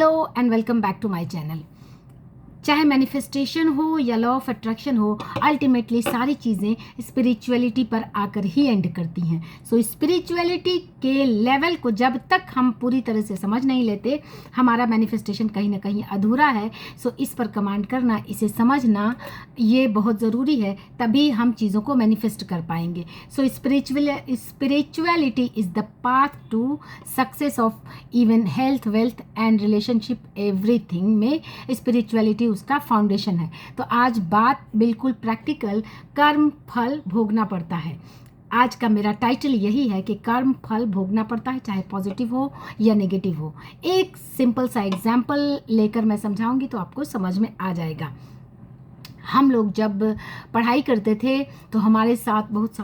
Hello and welcome back to my channel. चाहे manifestation हो या लॉ ऑफ अट्रैक्शन हो, अल्टीमेटली सारी चीज़ें स्पिरिचुअलिटी पर आकर ही एंड करती हैं। सो स्पिरिचुअलिटी के लेवल को जब तक हम पूरी तरह से समझ नहीं लेते, हमारा मैनिफेस्टेशन कहीं ना कहीं अधूरा है। सो इस पर कमांड करना, इसे समझना ये बहुत ज़रूरी है, तभी हम चीज़ों को मैनिफेस्ट कर पाएंगे। So spirituality is the path to success of even health, wealth and relationship. Everything में स्पिरिचुअलिटी उसका फाउंडेशन है। तो आज बात बिल्कुल प्रैक्टिकल, कर्म फल भोगना पड़ता है। आज का मेरा टाइटल यही है कि कर्म फल भोगना पड़ता है, चाहे पॉजिटिव हो या नेगेटिव हो। एक सिंपल सा एग्जाम्पल लेकर मैं समझाऊंगी तो आपको समझ में आ जाएगा। हम लोग जब पढ़ाई करते थे तो हमारे साथ बहुत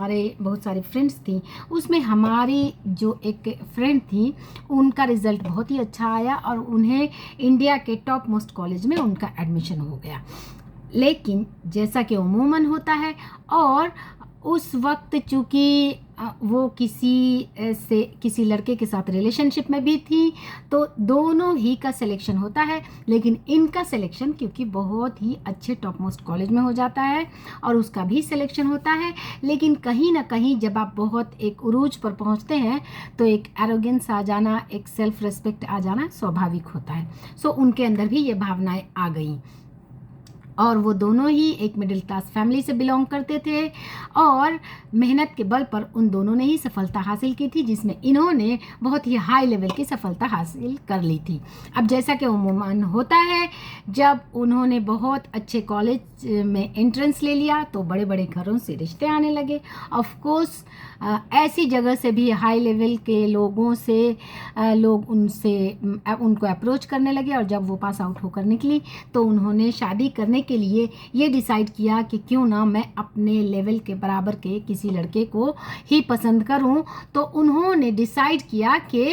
सारे फ्रेंड्स थी। उसमें हमारी जो एक फ्रेंड थी, उनका रिज़ल्ट बहुत ही अच्छा आया और उन्हें इंडिया के टॉप मोस्ट कॉलेज में उनका एडमिशन हो गया। लेकिन जैसा कि उमूमन होता है, और उस वक्त चूँकि वो किसी लड़के के साथ रिलेशनशिप में भी थी, तो दोनों ही का सिलेक्शन होता है। लेकिन इनका सिलेक्शन क्योंकि बहुत ही अच्छे टॉप मोस्ट कॉलेज में हो जाता है और उसका भी सिलेक्शन होता है, लेकिन कहीं ना कहीं जब आप बहुत एक उरूज पर पहुंचते हैं तो एक एरोगेंस आ जाना, एक सेल्फ रिस्पेक्ट आ जाना स्वाभाविक होता है। सो उनके अंदर भी ये भावनाएं आ गई और वो दोनों ही एक मिडिल क्लास फैमिली से बिलोंग करते थे और मेहनत के बल पर उन दोनों ने ही सफलता हासिल की थी, जिसमें इन्होंने बहुत ही हाई लेवल की सफलता हासिल कर ली थी। अब जैसा कि उम्मूमन होता है, जब उन्होंने बहुत अच्छे कॉलेज में एंट्रेंस ले लिया तो बड़े बड़े घरों से रिश्ते आने लगे। ऑफ कोर्स ऐसी जगह से भी हाई लेवल के लोगों से लोग उनको अप्रोच करने लगे। और जब वो पास आउट होकर निकली तो उन्होंने शादी करने के लिए ये डिसाइड किया कि क्यों ना मैं अपने लेवल के बराबर के किसी लड़के को ही पसंद करूं। तो उन्होंने डिसाइड किया कि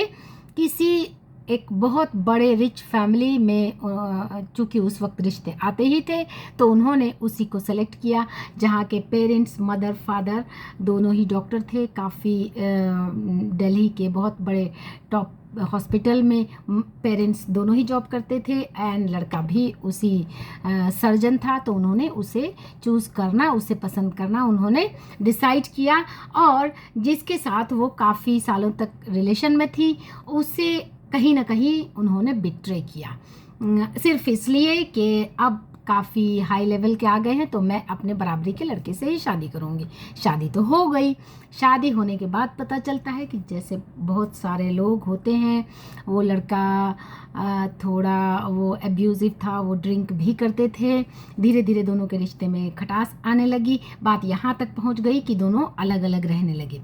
किसी एक बहुत बड़े रिच फैमिली में, चूँकि उस वक्त रिश्ते आते ही थे, तो उन्होंने उसी को सेलेक्ट किया जहाँ के पेरेंट्स, मदर फादर दोनों ही डॉक्टर थे। काफ़ी दिल्ली के बहुत बड़े टॉप हॉस्पिटल में पेरेंट्स दोनों ही जॉब करते थे एंड लड़का भी उसी सर्जन था। तो उन्होंने उसे चूज़ करना, उसे पसंद करना उन्होंने डिसाइड किया। और जिसके साथ वो काफ़ी सालों तक रिलेशन में थी, उससे कहीं ना कहीं उन्होंने बिट्रे किया, सिर्फ इसलिए कि अब काफ़ी हाई लेवल के आ गए हैं तो मैं अपने बराबरी के लड़के से ही शादी करूँगी। शादी तो हो गई। शादी होने के बाद पता चलता है कि जैसे बहुत सारे लोग होते हैं, वो लड़का थोड़ा वो एब्यूज़िव था, वो ड्रिंक भी करते थे। धीरे धीरे दोनों के रिश्ते में खटास आने लगी। बात यहाँ तक पहुँच गई कि दोनों अलग अलग रहने लगे।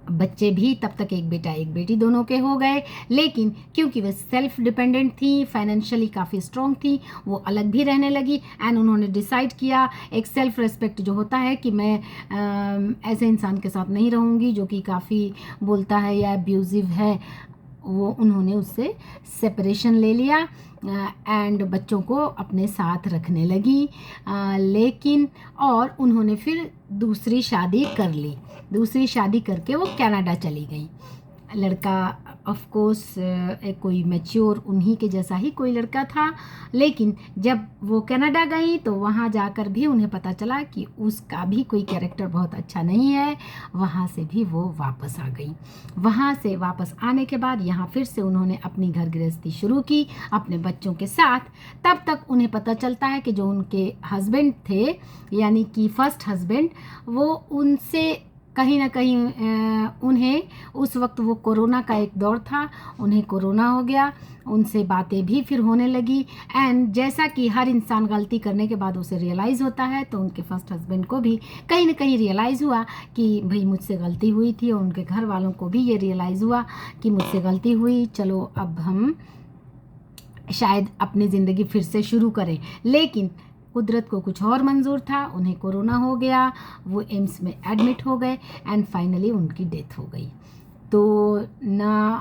बच्चे भी तब तक एक बेटा एक बेटी दोनों के हो गए, लेकिन क्योंकि वे सेल्फ डिपेंडेंट थी, फाइनेंशियली काफ़ी स्ट्रॉन्ग थी, वो अलग भी रहने लगी। एंड उन्होंने डिसाइड किया, एक सेल्फ रिस्पेक्ट जो होता है कि मैं ऐसे इंसान के साथ नहीं रहूँगी जो कि काफ़ी बोलता है या अब्यूज़िव है, वो उन्होंने उससे सेपरेशन ले लिया एंड बच्चों को अपने साथ रखने लगी। लेकिन और उन्होंने फिर दूसरी शादी कर ली। दूसरी शादी करके वो कनाडा चली गई। लड़का ऑफ कोर्स कोई मैच्योर उन्हीं के जैसा ही कोई लड़का था, लेकिन जब वो कनाडा गई तो वहाँ जाकर भी उन्हें पता चला कि उसका भी कोई कैरेक्टर बहुत अच्छा नहीं है। वहाँ से भी वो वापस आ गई। वहाँ से वापस आने के बाद यहाँ फिर से उन्होंने अपनी घर गृहस्थी शुरू की अपने बच्चों के साथ। तब तक उन्हें पता चलता है कि जो उनके हस्बैंड थे, यानी कि फर्स्ट हस्बैंड, वो उनसे कहीं ना कहीं उन्हें उस वक्त, वो कोरोना का एक दौर था, उन्हें कोरोना हो गया, उनसे बातें भी फिर होने लगी। एंड जैसा कि हर इंसान गलती करने के बाद उसे रियलाइज़ होता है, तो उनके फर्स्ट हस्बैंड को भी कहीं ना कहीं रियलाइज़ हुआ कि भाई मुझसे गलती हुई थी, और उनके घर वालों को भी ये रियलाइज़ हुआ कि मुझसे गलती हुई, चलो अब हम शायद अपनी ज़िंदगी फिर से शुरू करें। लेकिन कुदरत को कुछ और मंजूर था, उन्हें कोरोना हो गया, वो एम्स में एडमिट हो गए एंड फाइनली उनकी डेथ हो गई। तो ना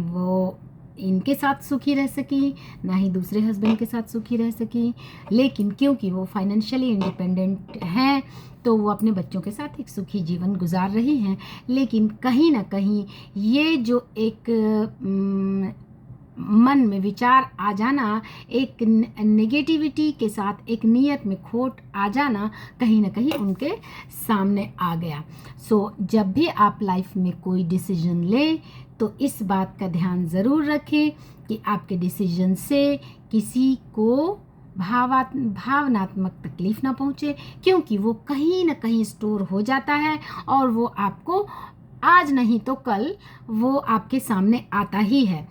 वो इनके साथ सुखी रह सकी, ना ही दूसरे हस्बैंड के साथ सुखी रह सकी। लेकिन क्योंकि वो फाइनेंशियली इंडिपेंडेंट हैं तो वो अपने बच्चों के साथ एक सुखी जीवन गुजार रही हैं। लेकिन कहीं ना कहीं ये जो एक मन में विचार आ जाना, एक नेगेटिविटी के साथ एक नीयत में खोट आ जाना कहीं ना कहीं उनके सामने आ गया। सो जब भी आप लाइफ में कोई डिसीजन ले तो इस बात का ध्यान ज़रूर रखें कि आपके डिसीजन से किसी को भावनात्मक तकलीफ ना पहुँचे, क्योंकि वो कहीं ना कहीं स्टोर हो जाता है और वो आपको आज नहीं तो कल वो आपके सामने आता ही है।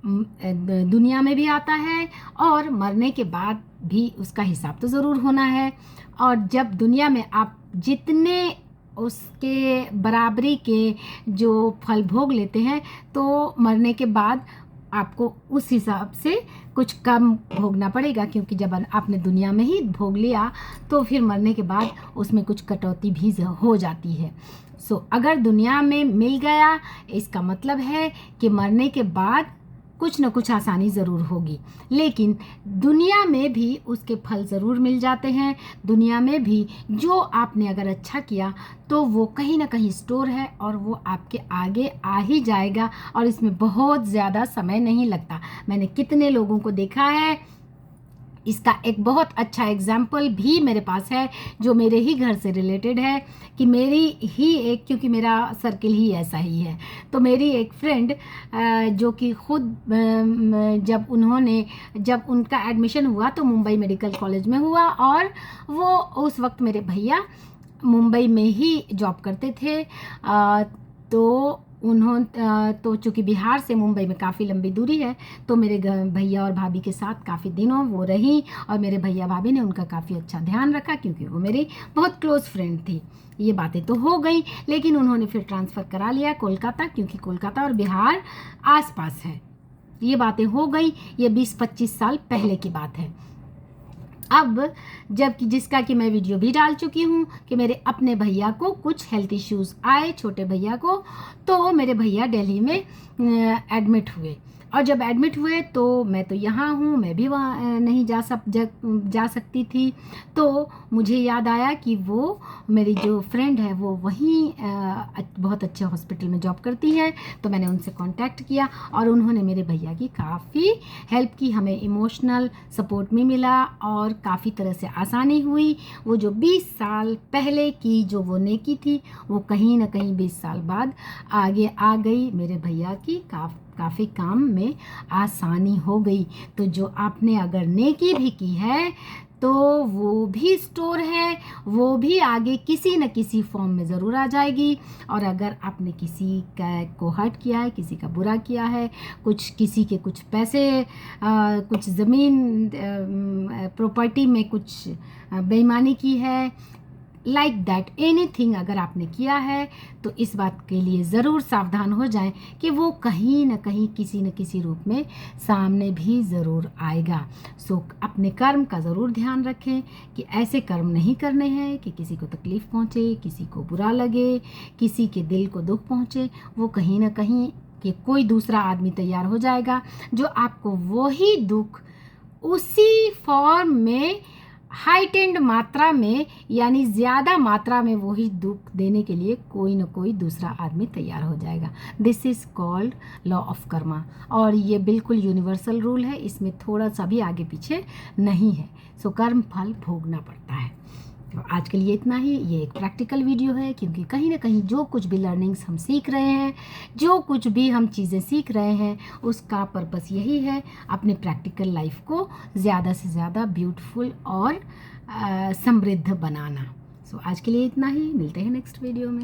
दुनिया में भी आता है और मरने के बाद भी उसका हिसाब तो ज़रूर होना है। और जब दुनिया में आप जितने उसके बराबरी के जो फल भोग लेते हैं तो मरने के बाद आपको उस हिसाब से कुछ कम भोगना पड़ेगा, क्योंकि जब आपने दुनिया में ही भोग लिया तो फिर मरने के बाद उसमें कुछ कटौती भी हो जाती है। सो अगर दुनिया में मिल गया इसका मतलब है कि मरने के बाद कुछ न कुछ आसानी ज़रूर होगी, लेकिन दुनिया में भी उसके फल ज़रूर मिल जाते हैं। दुनिया में भी जो आपने अगर अच्छा किया तो वो कहीं ना कहीं स्टोर है और वो आपके आगे आ ही जाएगा और इसमें बहुत ज़्यादा समय नहीं लगता। मैंने कितने लोगों को देखा है, इसका एक बहुत अच्छा एग्जाम्पल भी मेरे पास है जो मेरे ही घर से रिलेटेड है कि मेरी ही एक, क्योंकि मेरा सर्किल ही ऐसा ही है, तो मेरी एक फ्रेंड जो कि खुद जब उनका एडमिशन हुआ तो मुंबई मेडिकल कॉलेज में हुआ और वो उस वक्त मेरे भैया मुंबई में ही जॉब करते थे। तो चूँकि बिहार से मुंबई में काफ़ी लंबी दूरी है तो मेरे भैया और भाभी के साथ काफ़ी दिनों वो रही और मेरे भैया भाभी ने उनका काफ़ी अच्छा ध्यान रखा, क्योंकि वो मेरी बहुत क्लोज़ फ्रेंड थी। ये बातें तो हो गई, लेकिन उन्होंने फिर ट्रांसफ़र करा लिया कोलकाता, क्योंकि कोलकाता और बिहार आसपास है। ये बातें हो गई, ये 20-25 साल पहले की बात है। अब जबकि जिसका कि मैं वीडियो भी डाल चुकी हूँ कि मेरे अपने भैया को कुछ हेल्थ इश्यूज़ आए, छोटे भैया को, तो मेरे भैया दिल्ली में एडमिट हुए और जब एडमिट हुए तो मैं तो यहाँ हूँ, मैं भी वहाँ नहीं जा सकती थी। तो मुझे याद आया कि वो मेरी जो फ्रेंड है वो वहीं बहुत अच्छे हॉस्पिटल में जॉब करती है, तो मैंने उनसे कांटेक्ट किया और उन्होंने मेरे भैया की काफ़ी हेल्प की, हमें इमोशनल सपोर्ट भी मिला और काफ़ी तरह से आसानी हुई। वो जो 20 साल पहले की जो वो नेकी थी वो कहीं ना कहीं 20 साल बाद आगे आ गई। मेरे भैया की काफ़ी काम में आसानी हो गई। तो जो आपने अगर नेकी भी की है तो वो भी स्टोर है, वो भी आगे किसी न किसी फॉर्म में ज़रूर आ जाएगी। और अगर आपने किसी को हर्ट किया है, किसी का बुरा किया है, किसी के कुछ पैसे, कुछ ज़मीन, प्रॉपर्टी में कुछ बेईमानी की है, लाइक दैट एनीथिंग अगर आपने किया है तो इस बात के लिए ज़रूर सावधान हो जाएं कि वो कहीं ना कहीं किसी न किसी रूप में सामने भी ज़रूर आएगा। सो अपने कर्म का ज़रूर ध्यान रखें कि ऐसे कर्म नहीं करने हैं कि किसी को तकलीफ़ पहुँचे, किसी को बुरा लगे, किसी के दिल को दुख पहुँचे। वो कहीं ना कहीं कि कोई दूसरा आदमी तैयार हो जाएगा जो आपको वही दुख उसी फॉर्म में हाइटेंड मात्रा में, यानी ज़्यादा मात्रा में वही दुख देने के लिए कोई ना कोई दूसरा आदमी तैयार हो जाएगा। This is called law of Karma और ये बिल्कुल यूनिवर्सल रूल है, इसमें थोड़ा सा भी आगे पीछे नहीं है। सो कर्म फल भोगना पड़ता है। तो आज के लिए इतना ही। ये एक प्रैक्टिकल वीडियो है क्योंकि कहीं ना कहीं जो कुछ भी लर्निंग्स हम सीख रहे हैं, जो कुछ भी हम चीज़ें सीख रहे हैं, उसका पर्पस यही है अपने प्रैक्टिकल लाइफ को ज़्यादा से ज़्यादा ब्यूटीफुल और समृद्ध बनाना। सो आज के लिए इतना ही। मिलते हैं नेक्स्ट वीडियो में।